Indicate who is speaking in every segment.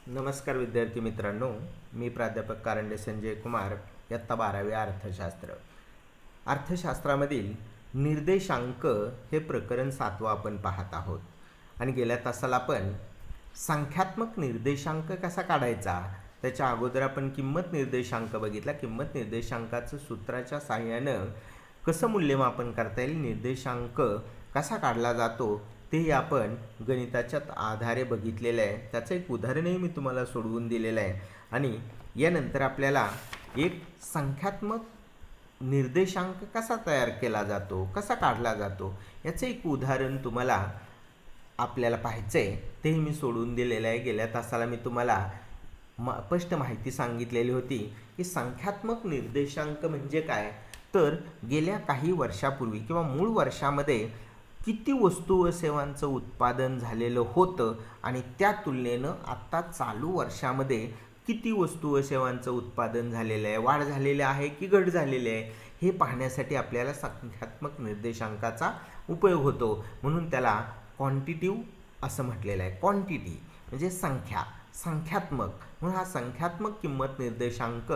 Speaker 1: नमस्कार विद्यार्थी मित्रांनो, मी प्राध्यापक कारंडे संजय कुमार, इयत्ता 12वी अर्थशास्त्र. अर्थशास्त्रामधील निर्देशांक हे प्रकरण 7 आपण पाहत आहोत. आणि गेल्या तासाला आपण संख्यात्मक निर्देशांक कसा काढायचा, त्याच्या अगोदर आपण किंमत निर्देशांक बघितला. किंमत निर्देशांकाचं सूत्राच्या साहाय्यानं कसं मूल्यमापन करता येईल, निर्देशांक कसा काढला जातो तेही आपण गणिताच्या आधारे बघितलेलं आहे. त्याचं एक उदाहरणही मी तुम्हाला सोडवून दिलेलं आहे. आणि यानंतर आपल्याला एक संख्यात्मक निर्देशांक कसा तयार केला जातो, कसा काढला जातो, याचं एक उदाहरण आपल्याला पाहायचं आहे. तेही मी सोडवून दिलेलं आहे. गेल्या तासाला मी तुम्हाला स्पष्ट माहिती सांगितलेली होती की संख्यात्मक निर्देशांक म्हणजे काय. तर गेल्या काही वर्षापूर्वी किंवा मूळ वर्षामध्ये किती वस्तू व सेवांचं उत्पादन झालेलं होतं आणि त्या तुलनेनं आत्ता चालू वर्षामध्ये किती वस्तू व सेवांचं उत्पादन झालेलं आहे, वाढ झालेली आहे की घट झालेली आहे, हे पाहण्यासाठी आपल्याला संख्यात्मक निर्देशांकाचा उपयोग होतो. म्हणून त्याला क्वांटिटिव्ह असं म्हटलेलं आहे. क्वांटिटी म्हणजे संख्या, संख्यात्मक. म्हणून हा संख्यात्मक किंमत निर्देशांक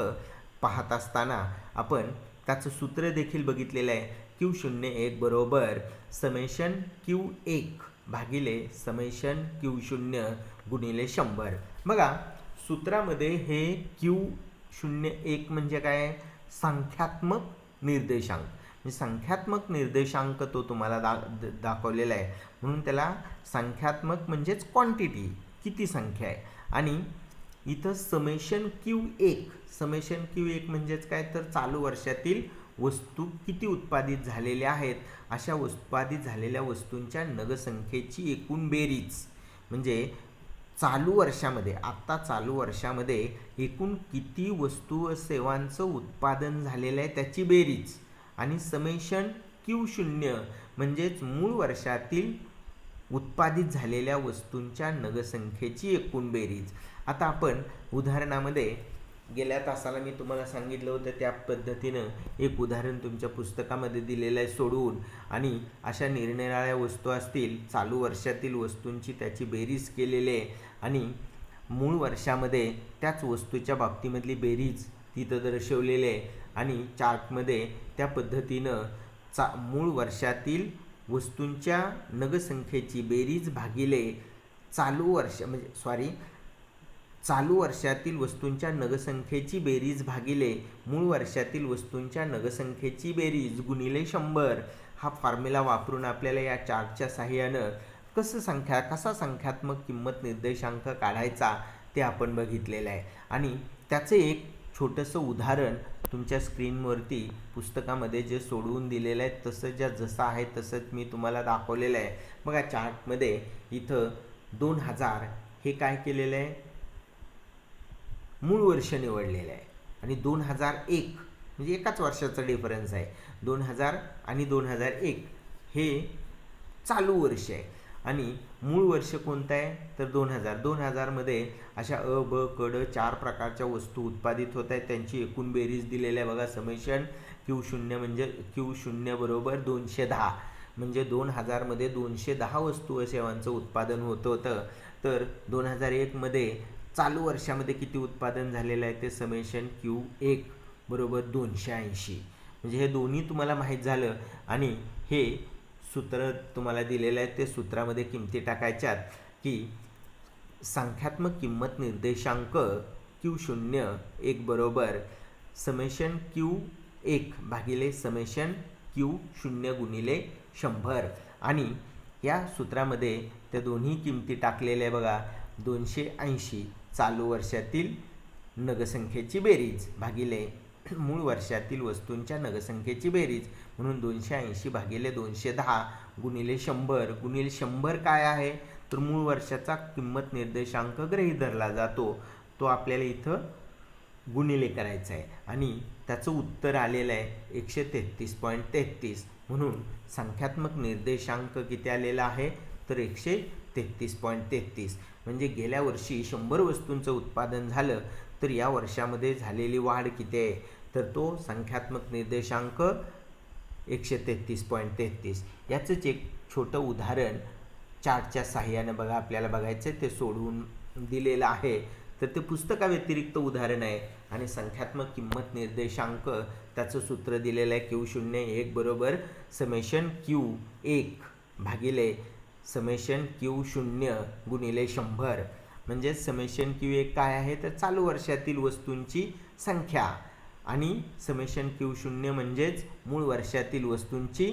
Speaker 1: पाहत असताना आपण त्याचं सूत्र देखील बघितलेलं आहे. Q01 बरोबर समेशन Q1 भागिले समेशन Q0 गुणिले 100. बघा सूत्रामध्ये हे Q01 म्हणजे काय, संख्यात्मक निर्देशांक. म्हणजे संख्यात्मक निर्देशांक तो तुम्हाला दाखवलेला आहे. म्हणून त्याला संख्यात्मक म्हणजेच क्वांटिटी, किती संख्या आहे. आणि इथं समेशन Q1 म्हणजेच काय, तर चालू वर्षातील वस्तू किती उत्पादित झालेल्या आहेत, अशा उत्पादित झालेल्या वस्तूंच्या नगसंख्येची एकूण बेरीज. म्हणजे चालू वर्षामध्ये, आत्ता चालू वर्षामध्ये एकूण किती वस्तू व सेवांचं उत्पादन झालेलं आहे त्याची बेरीज. आणि समेशन Q0 म्हणजेच मूळ वर्षातील उत्पादित झालेल्या वस्तूंच्या नगसंख्येची एकूण बेरीज. आता आपण उदाहरणामध्ये गेल्या तासाला मी तुम्हाला सांगितलं होतं त्या पद्धतीनं एक उदाहरण तुमच्या पुस्तकामध्ये दिलेलं आहे सोडवून. आणि अशा निरनिराळ्या वस्तू असतील, चालू वर्षातील वस्तूंची त्याची बेरीज केलेली आहे आणि मूळ वर्षामध्ये त्याच वस्तूच्या बाबतीमधली बेरीज तिथं दर्शवलेली आहे. आणि चार्टमध्ये त्या पद्धतीनं मूळ वर्षातील वस्तूंच्या नगसंख्येची बेरीज भागिले चालू वर्षातील वस्तूंच्या नगसंख्येची बेरीज भागिले मूळ वर्षातील वस्तूंच्या नगसंख्येची बेरीज गुणिले 100 हा फॉर्म्युला वापरून आपल्याला या चार्टच्या साहाय्यानं कसा संख्यात्मक किंमत निर्देशांक काढायचा ते आपण बघितलेलं आहे. आणि त्याचं एक छोटंसं उदाहरण तुमच्या स्क्रीनवरती पुस्तकामध्ये जे सोडवून दिलेलं आहे जसं आहे तसंच मी तुम्हाला दाखवलेलं आहे. बघा चार्टमध्ये इथं 2000 हे काय केलेलं आहे, मूळ वर्ष निवडलेलं आहे. आणि 2001 म्हणजे एकाच वर्षाचा डिफरन्स आहे. 2000 आणि 2001 हे चालू वर्ष आहे. आणि मूळ वर्ष कोणतं आहे, तर 2000 मध्ये अशा अ ब क ड 4 प्रकारच्या वस्तू उत्पादित होत आहेत. त्यांची एकूण बेरीज दिलेली आहे. बघा समेशन Q0 म्हणजे Q0 बरोबर 210 म्हणजे 2000 मध्ये 210 वस्तू व सेवांचं उत्पादन होतं. तर 2001 मध्ये चालू वर्षामध्ये किती उत्पादन झालेलं आहे ते समेशन Q1 बरोबर 280. म्हणजे हे दोन्ही तुम्हाला माहीत झालं. आणि हे सूत्र तुम्हाला दिलेलं आहे, ते सूत्रामध्ये किमती टाकायच्यात की संख्यात्मक किंमत निर्देशांक Q01 बरोबर समेशन Q1 भागिले समेशन Q0 गुणिले 100. आणि या सूत्रामध्ये त्या दोन्ही किमती टाकलेल्या आहे. बघा 280 चालू वर्षातील नगसंख्येची बेरीज भागिले मूळ वर्षातील वस्तूंच्या नगसंख्येची बेरीज, म्हणून 280 भागिले 210 गुणिले 100. गुणिले 100 काय आहे, तर मूळ वर्षाचा किंमत निर्देशांक गृहीत धरला जातो. तो आपल्याला इथं गुणिले करायचा आहे. आणि त्याचं उत्तर आलेलं आहे 133.33. म्हणून संख्यात्मक निर्देशांक किती आलेला आहे, तर 133.33. म्हणजे गेल्या वर्षी 100 वस्तूंचं उत्पादन झालं, तर या वर्षामध्ये झालेली वाढ किती आहे, तर तो संख्यात्मक निर्देशांक 133.33. याचंच एक छोटं उदाहरण चार्टच्या साहाय्याने आपल्याला बघायचं आहे, ते सोडवून दिलेलं आहे तर ते पुस्तकाव्यतिरिक्त उदाहरण आहे आणि संख्यात्मक किंमत निर्देशांक त्याचं सूत्र दिलेलं आहे Q01 बरोबर समेशन Q1 भागिले समेशन Q0 गुणिले 100 म्हणजे समेशन Q1 काय आहे तर चालू वर्षातील वस्तूंची संख्या आणि समेशन Q0 म्हणजेच मूळ वर्षातील वस्तूंची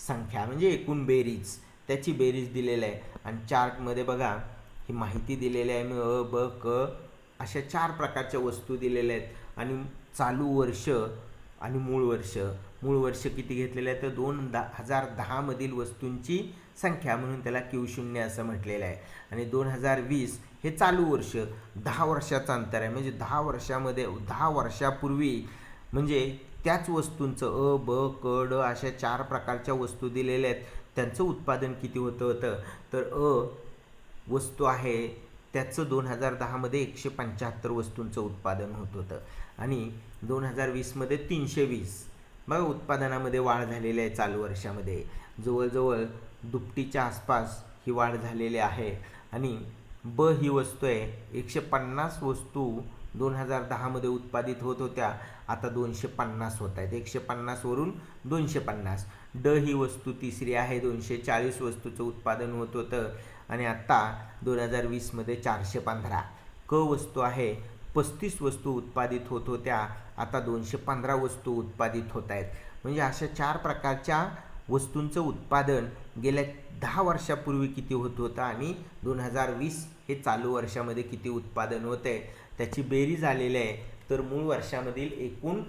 Speaker 1: संख्या म्हणजे एकूण बेरीज त्याची बेरीज दिलेली आहे आणि चार्टमध्ये बघा ही माहिती दिलेली आहे मी अ ब क अशा 4 प्रकारच्या वस्तू दिलेल्या आहेत आणि चालू वर्ष आणि मूळ वर्ष किती घेतलेलं आहे तर 2010 मधील वस्तूंची संख्या म्हणून त्याला Q0 असं म्हटलेलं आहे आणि 2020 हे चालू वर्ष 10 वर्षाचं अंतर आहे म्हणजे 10 वर्षामध्ये 10 वर्षापूर्वी म्हणजे त्याच वस्तूंचं अ ब क ड अशा 4 प्रकारच्या वस्तू दिलेल्या आहेत त्यांचं उत्पादन किती होतं तर वस्तू आहे त्याचं 2010 मध्ये 175 वस्तूंचं उत्पादन होत होतं आणि 2020 मध्ये 320 बघा उत्पादनामध्ये वाढ झालेली आहे चालू वर्षामध्ये जवळजवळ दुपटीच्या आसपास ही वाढ झालेली आहे आणि ब ही वस्तू आहे 150 वस्तू 2010 मध्ये उत्पादित होत होत्या आता 250 होत आहेत 150 वरून 250 ड ही वस्तू तिसरी आहे 240 वस्तूचं उत्पादन होत होतं आणि आत्ता 2020 मध्ये 415 क वस्तू आहे 35 वस्तू उत्पादित होत होत्या आता 215 वस्तू उत्पादित होत आहेत म्हणजे अशा 4 प्रकारच्या वस्तूंचं उत्पादन गेल्या 10 वर्षापूर्वी किती होत होतं आणि 2020 हे चालू वर्षामध्ये किती उत्पादन होते त्याची बेरीज आलेली आहे तर मूळ वर्षामधील एकूण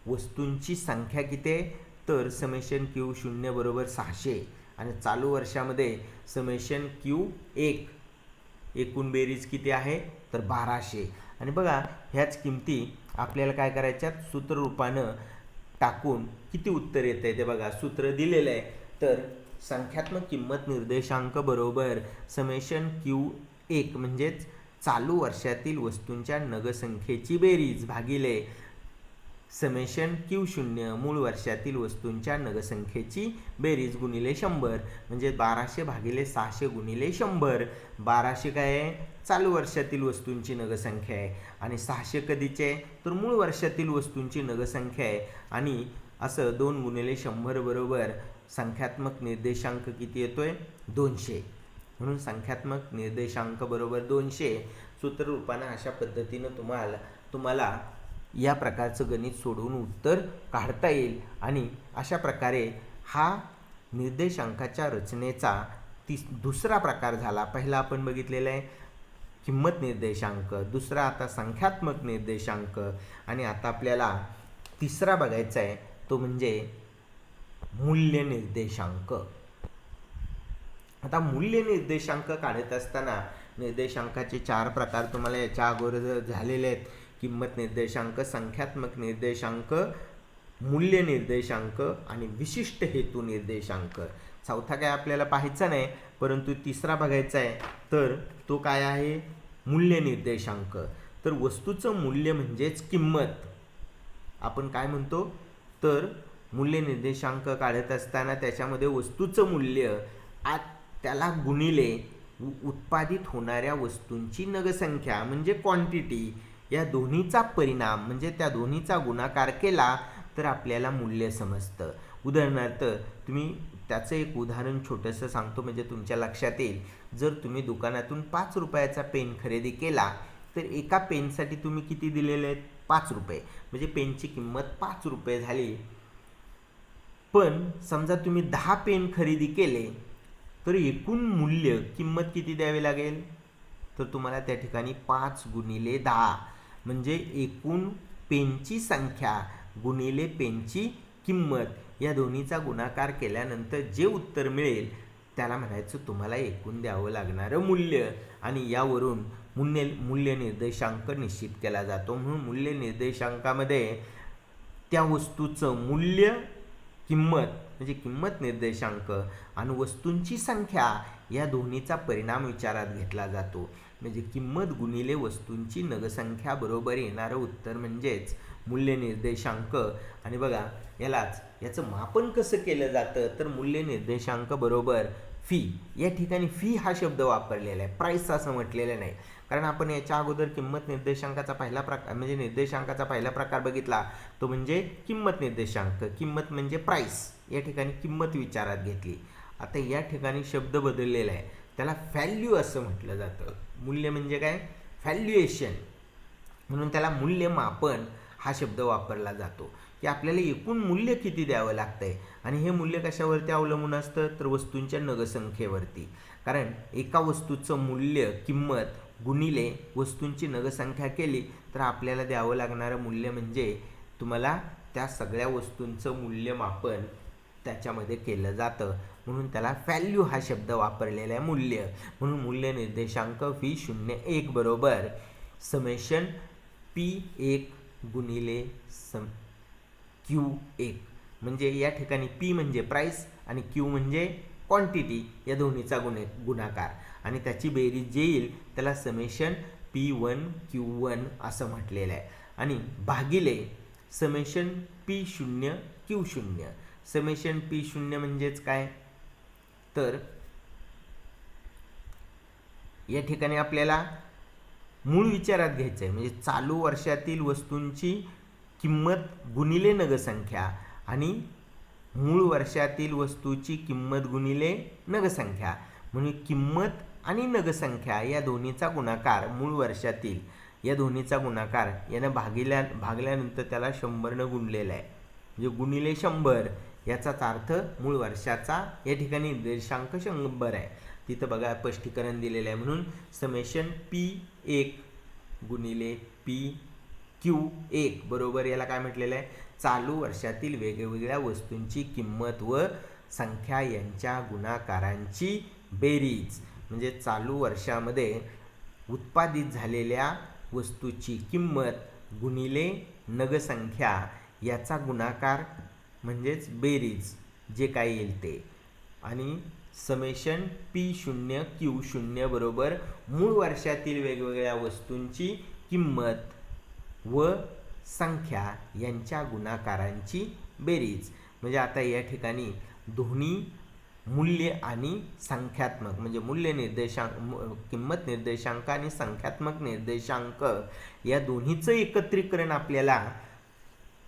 Speaker 1: वस्तूंची संख्या किती आहे तर समेशन Q0 बरोबर 600 आणि चालू वर्षामध्ये समेशन Q1 एकूण बेरीज किती आहे तर 1200 आणि बघा ह्याच किमती आपल्याला काय करायच्यात सूत्ररूपानं टाकून किती उत्तर येते ते बघा सूत्र दिलेलं आहे तर संख्यात्मक किंमत निर्देशांक बरोबर समेशन Q1 म्हणजेच चालू वर्षातील वस्तूंच्या नगसंख्येची बेरीज भागिले समेशन Q0 मूळ वर्षातील वस्तूंच्या नगसंख्येची बेरीज गुणिले 100 म्हणजे 1200 भागिले 600 गुणिले 100 1200 काय आहे चालू वर्षातील वस्तूंची नगसंख्या आहे आणि 600 कधीचे आहे तर मूळ वर्षातील वस्तूंची नगसंख्या आहे आणि असं 2 गुणिले 100 बरोबर संख्यात्मक निर्देशांक किती येतोय 200 म्हणून संख्यात्मक निर्देशांक बरोबर 200 सूत्ररूपानं अशा पद्धतीनं तुम्हाला या प्रकारचं गणित सोडवून उत्तर काढता येईल आणि अशा प्रकारे हा निर्देशांकाच्या रचनेचा दुसरा प्रकार झाला पहिला आपण बघितलेला आहे किंमत निर्देशांक दुसरा आता संख्यात्मक निर्देशांक आणि आता आपल्याला तिसरा बघायचा आहे तो म्हणजे मूल्य निर्देशांक आता मूल्य निर्देशांक काढत असताना निर्देशांकाचे 4 प्रकार तुम्हाला याच्या अगोदर झालेले आहेत किंमत निर्देशांक संख्यात्मक निर्देशांक मूल्य निर्देशांक आणि विशिष्ट हेतू निर्देशांक चौथा काय आपल्याला पाहायचा नाही परंतु तिसरा बघायचा आहे तर तो काय आहे मूल्य निर्देशांक तर वस्तूचं मूल्य म्हणजेच किंमत आपण काय म्हणतो तर मूल्य निर्देशांक काढत असताना त्याच्यामध्ये वस्तूचं मूल्य त्याला गुणिले उत्पादित होणाऱ्या वस्तूंची नगसंख्या म्हणजे क्वांटिटी या दोन्हीचा परिणाम म्हणजे त्या दोन्हीचा गुणाकार केला तर आपल्याला मूल्य समजतं उदाहरणार्थ तुम्ही त्याचं एक उदाहरण छोटंसं सांगतो म्हणजे तुमच्या लक्षात येईल जर तुम्ही दुकानातून 5 रुपयाचा पेन खरेदी केला तर एका पेनसाठी तुम्ही किती दिलेले आहेत 5 रुपये म्हणजे पेनची किंमत 5 रुपये झाली पण समजा तुम्ही 10 पेन खरेदी केले तर एकूण मूल्य किंमत किती द्यावी लागेल तर तुम्हाला त्या ठिकाणी 5 गुणिले 10 म्हणजे एकूण पेनची संख्या गुणिले पेनची किंमत या दोन्हीचा गुणाकार केल्यानंतर जे उत्तर मिळेल त्याला म्हणायचं तुम्हाला एकूण द्यावं लागणारं मूल्य आणि यावरून मूल्य निर्देशांक निश्चित केला जातो म्हणून मूल्य निर्देशांकामध्ये त्या वस्तूचं मूल्य किंमत म्हणजे किंमत निर्देशांक आणि वस्तूंची संख्या या दोन्हीचा परिणाम विचारात घेतला जातो म्हणजे किंमत गुणिले वस्तूंची नगसंख्या बरोबर येणारं उत्तर म्हणजेच मूल्य निर्देशांक आणि बघा याचं मापन कसं केलं जातं तर मूल्य निर्देशांक बरोबर फी या ठिकाणी फी हा शब्द वापरलेला आहे प्राइस असं म्हटलेलं नाही कारण आपण याच्या अगोदर किंमत निर्देशांकाचा पहिला प्रकार म्हणजे निर्देशांकाचा पहिला प्रकार बघितला, तो म्हणजे किंमत निर्देशांक. किंमत म्हणजे प्राईस, या ठिकाणी किंमत विचारात घेतली. आता या ठिकाणी शब्द बदललेला आहे, त्याला व्हॅल्यू असं म्हटलं जातं. मूल्य म्हणजे काय? व्हॅल्युएशन, म्हणून त्याला मूल्यमापन हा शब्द वापरला जातो, की आपल्याला एकूण मूल्य किती द्यावं लागतंय. आणि हे मूल्य कशावरती अवलंबून असतं? तर वस्तूंच्या नगसंख्येवरती. कारण एका वस्तूचं मूल्य किंमत गुणिले वस्तूंची नगसंख्या केली तर आपल्याला द्यावं लागणारं मूल्य म्हणजे तुम्हाला त्या सगळ्या वस्तूंचं मूल्यमापन त्याच्यामध्ये केलं जातं, म्हणून त्याला व्हॅल्यू हा शब्द वापरलेला आहे, मूल्य. म्हणून मूल्य निर्देशांक V01 बरोबर समेशन P1 गुणिले Q1. म्हणजे या ठिकाणी P म्हणजे प्राईस आणि Q म्हणजे क्वांटिटी, या दोन्हीचा गुणाकार आणि त्याची बेरीज जे येईल त्याला समेशन P1 Q1 असं म्हटलेलं आहे. आणि भागिले summation P0 Q0. Summation P0 म्हणजेच काय? तर या ठिकाणी आपल्याला मूळ विचारात घ्यायचं आहे, म्हणजे चालू वर्षातील वस्तूंची किंमत गुणिले नगसंख्या आणि मूळ वर्षातील वस्तूची किंमत गुणिले नगसंख्या. म्हणून किंमत आणि नगसंख्या या दोन्हीचा गुणाकार, मूळ वर्षातील या दोन्हीचा गुणाकार यानं भागल्यानंतर त्याला 100 गुणलेला आहे, म्हणजे गुणिले 100. याचाच अर्थ मूळ वर्षाचा या ठिकाणी निर्देशांक 100 आहे. तिथं बघा स्पष्टीकरण दिलेलं आहे. म्हणून समेशन P1 गुणिले Q1 बरोबर याला काय म्हटलेलं आहे? चालू वर्षातील वेगवेगळ्या वस्तूंची किंमत व संख्या यांच्या गुणाकारांची बेरीज. म्हणजे चालू वर्षामध्ये उत्पादित झालेल्या वस्तूची किंमत गुणिले नगसंख्या याचा गुणाकार म्हणजेच बेरीज जे काय येईल ते. आणि समेशन P0 Q0 बरोबर मूळ वर्षातील वेगवेगळ्या वस्तूंची किंमत व संख्या यांच्या गुणाकारांची बेरीज. म्हणजे आता या ठिकाणी दोन्ही मूल्य आणि संख्यात्मक म्हणजे मूल्य निर्देशांक, किंमत निर्देशांक आणि संख्यात्मक निर्देशांक या दोन्हीचं एकत्रीकरण आपल्याला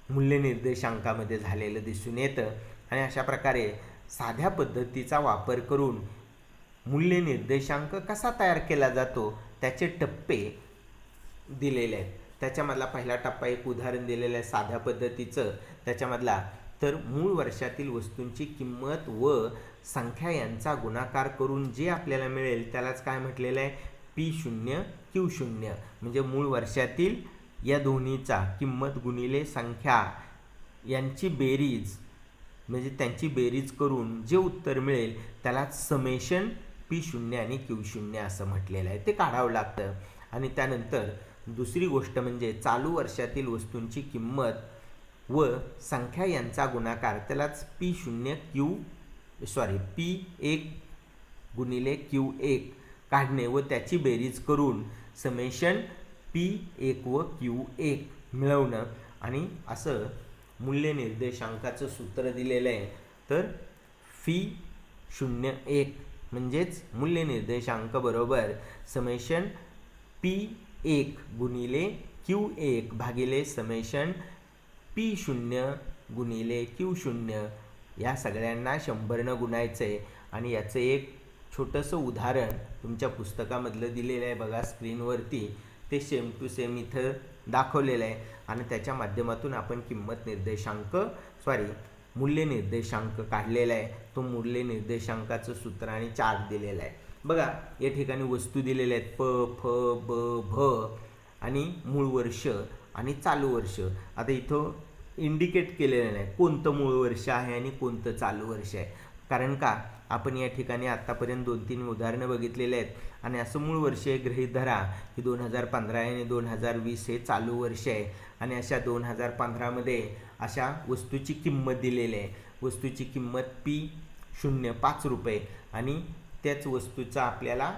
Speaker 1: मूल्य निर्देशांकामध्ये झालेलं दिसून येतं. आणि अशा प्रकारे साध्या पद्धतीचा वापर करून मूल्य निर्देशांक कसा तयार केला जातो त्याचे टप्पे दिलेले आहेत. त्याच्यामधला पहिला टप्पा एक उदाहरण दिलेलं आहे साध्या पद्धतीचं त्याच्यामधला. तर मूळ वर्षातील वस्तूंची किंमत व संख्या यांचा गुणाकार करून जे आपल्याला मिळेल त्यालाच काय म्हटलेलं आहे? P0 Q0. म्हणजे मूळ वर्षातील या दोन्हीचा किंमत गुणिले संख्या यांची बेरीज, म्हणजे त्यांची बेरीज करून जे उत्तर मिळेल त्याला समेशन P0 आणि Q0 असं म्हटलेलं आहे. ते काढावं लागतं. आणि त्यानंतर दुसरी गोष्ट म्हणजे चालू वर्षातील वस्तूंची किंमत व संख्या यांचा गुणाकार त्यालाच P1 गुणिले Q1 काढणे व त्याची बेरीज करून समेशन P1 व Q1 मिळवणं. आणि असं मूल्य निर्देशांकाचं सूत्र दिलेलं आहे. तर V01 म्हणजेच मूल्य निर्देशांक बरोबर समेशन P1 गुणिले Q1 भागिले समेशन P0 गुणिले Q0. या सगळ्यांना 100 गुणायचं आहे. आणि याचं एक छोटंसं उदाहरण तुमच्या पुस्तकामधलं दिलेलं आहे बघा स्क्रीनवरती. ते सेम टू सेम इथं दाखवलेलं आहे. आणि त्याच्या माध्यमातून आपण किंमत निर्देशांक मूल्य निर्देशांक काढलेला आहे. तो मूल्य निर्देशांकाचं सूत्र आणि चार्ट दिलेला आहे. बघा या ठिकाणी वस्तू दिलेल्या आहेत प, फ, ब, भ आणि मूळ वर्ष आणि चालू वर्ष. आता इथं इंडिकेट केलेलं नाही कोणतं मूळ वर्ष आहे आणि कोणतं चालू वर्ष आहे. कारण का आपण या ठिकाणी आत्तापर्यंत 2-3 उदाहरणं बघितलेले आहेत. आणि असं मूळ वर्ष गृहीत धरा की 2015 आणि 2020 हे चालू वर्ष आहे. आणि अशा 2015मध्ये अशा वस्तूची किंमत दिलेली आहे. वस्तूची किंमत P0 5 रुपये आणि त्याच वस्तूचा आपल्याला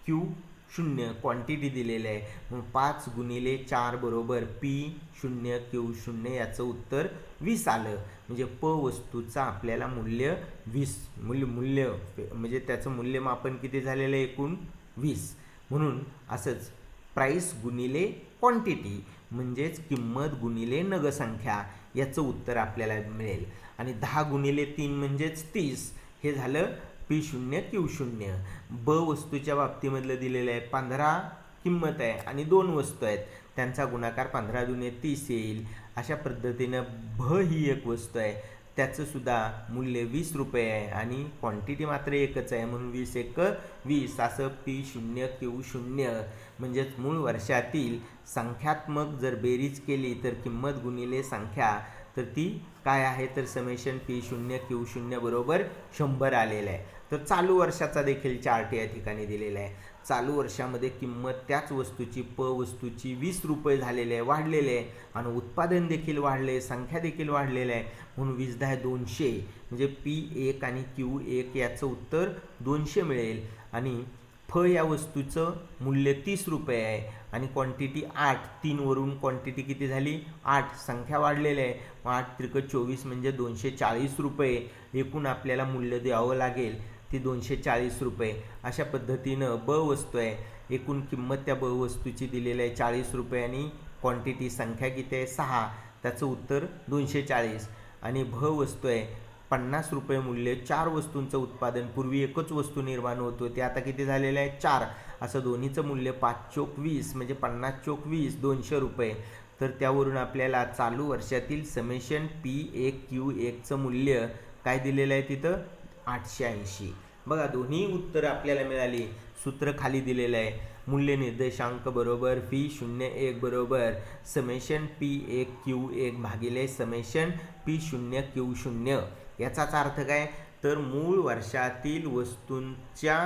Speaker 1: Q0 क्वांटिटी दिलेलं आहे. मग 5 गुणिले 4 बरोबर P0 Q0 याचं उत्तर 20 आलं. म्हणजे प वस्तूचा आपल्याला मूल्य 20 मूल्य म्हणजे त्याचं मूल्यमापन किती झालेलं आहे एकूण 20. म्हणून असंच प्राईस गुणिले क्वांटिटी म्हणजेच किंमत गुणिले नगसंख्या याचं उत्तर आपल्याला मिळेल. आणि 10 गुणिले 3 म्हणजेच 30 हे झालं P0 Q0. ब वस्तूच्या बाबतीमधलं दिलेलं आहे 15 किंमत आहे आणि 2 वस्तू आहेत, त्यांचा गुणाकार 15 दुने 30 येईल. अशा पद्धतीनं भ ही एक वस्तू आहे, त्याचं सुद्धा मूल्य 20 रुपये आहे आणि क्वांटिटी मात्र एकच आहे म्हणून 20 एक 20 असं P0 Q0. म्हणजेच मूळ वर्षातील संख्यात्मक जर बेरीज केली तर किंमत गुणिले संख्या तर ती काय आहे तर समेशन P0 Q0 बरोबर 100 आलेलं आहे. तर चालू वर्षाचा देखील चार्ट या ठिकाणी दिलेला आहे. चालू वर्षामध्ये किंमत त्याच वस्तूची प वस्तूची 20 रुपये झालेले आहे, वाढलेले आहे आणि उत्पादन देखील वाढले, संख्या देखील वाढलेलं आहे म्हणून 20 10 200 म्हणजे P1 आणि Q1 याचं उत्तर 200 मिळेल. आणि फ या वस्तूचं मूल्य 30 रुपये आहे आणि क्वांटिटी 8, 3 वरून क्वांटिटी किती झाली 8, संख्या वाढलेली आहे, 8 त्रिक 24 म्हणजे 240 रुपये एकूण आपल्याला मूल्य द्यावं लागेल ती 240 रुपये. अशा पद्धतीनं ब वस्तू आहे, एकूण किंमत त्या ब वस्तूची दिलेली आहे 40 रुपये आणि क्वांटिटी संख्या किती आहे 6, त्याचं उत्तर 240. आणि भ वस्तू आहे 50 रुपये मूल्य, 4 वस्तूंचं उत्पादन, पूर्वी एकच वस्तू निर्माण होत होती आता किती झालेलं आहे 4, असं दोन्हीचं मूल्य 5 चोक 20 म्हणजे 50 चोक 20 200 रुपये. तर त्यावरून आपल्याला चालू वर्षातील समेशन P1 Q1चं मूल्य काय दिलेलं आहे तिथं 880. बघा दोन्ही उत्तरं आपल्याला मिळाली. सूत्र खाली दिलेलं आहे, मूल्य निर्देशांक बरोबर P01 बरोबर समेशन P1 Q1 भागिले समेशन P0 Q0. याचाच अर्थ काय तर मूळ वर्षातील वस्तूंच्या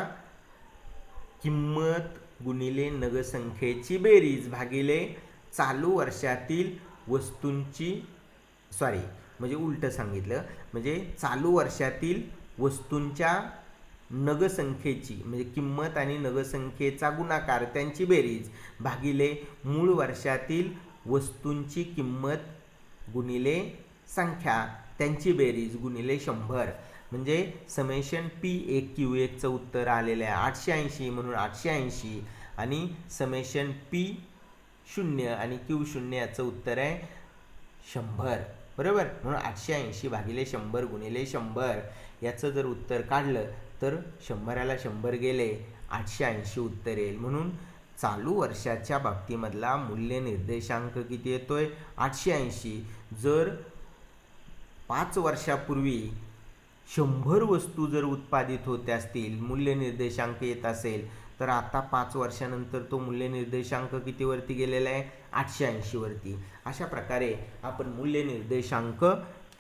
Speaker 1: किंमत गुणिले नगसंख्येची बेरीज भागिले चालू वर्षातील वस्तूंची म्हणजे उलटं सांगितलं, म्हणजे चालू वर्षातील वस्तूंच्या नगसंख्येची म्हणजे किंमत आणि नगसंख्येचा गुणाकार त्यांची बेरीज भागिले मूळ वर्षातील वस्तूंची किंमत गुणिले संख्या त्यांची बेरीज गुणिले 100. म्हणजे समेशन P1 Q1चं उत्तर आलेलं आहे 880 म्हणून 880 आणि समेशन P0 आणि Q0 याचं उत्तर आहे 100 बरोबर. म्हणून 880 भागिले 100 गुणिले 100 याचं जर उत्तर काढलं तर 100ला 100 गेले 880 उत्तर येईल. म्हणून चालू वर्षाच्या बाबतीमधला मूल्य निर्देशांक किती येतोय 880. जर 5 वर्षापूर्वी 100 वस्तू जर उत्पादित होत असतील, मूल्य निर्देशांक येत असेल तर आता 5 वर्षानंतर तो मूल्य निर्देशांक कितीवरती गेलेला आहे 880 वरती. अशा प्रकारे आपण मूल्य निर्देशांक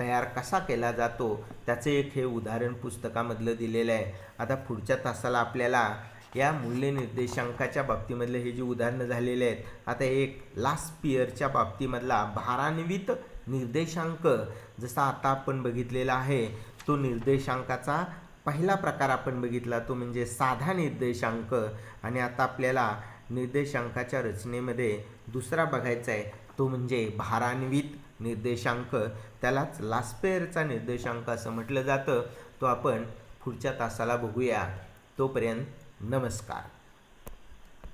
Speaker 1: तयार कसा केला जातो त्याचे एक हे उदाहरण पुस्तकामधलं दिलेलं आहे. आता पुढच्या तासाला आपल्याला या मूल्य निर्देशांकाच्या बाबतीमधले हे जे उदाहरणं झालेले आहेत, आता एक लास्ट पियरच्या बाबतीमधला भारान्वित निर्देशांक जसा आता आपण बघितलेला आहे तो निर्देशांकाचा पहिला प्रकार आपण बघितला तो म्हणजे साधा निर्देशांक. आणि आता आपल्याला निर्देशांकाच्या रचनेमध्ये दुसरा बघायचा आहे तो म्हणजे भारान्वित निर्देशांक. त्यालाच लास्ट पेअरचा निर्देशांक असं म्हटलं जातं. तो आपण पुढच्या तासाला बघूया. तोपर्यंत नमस्कार.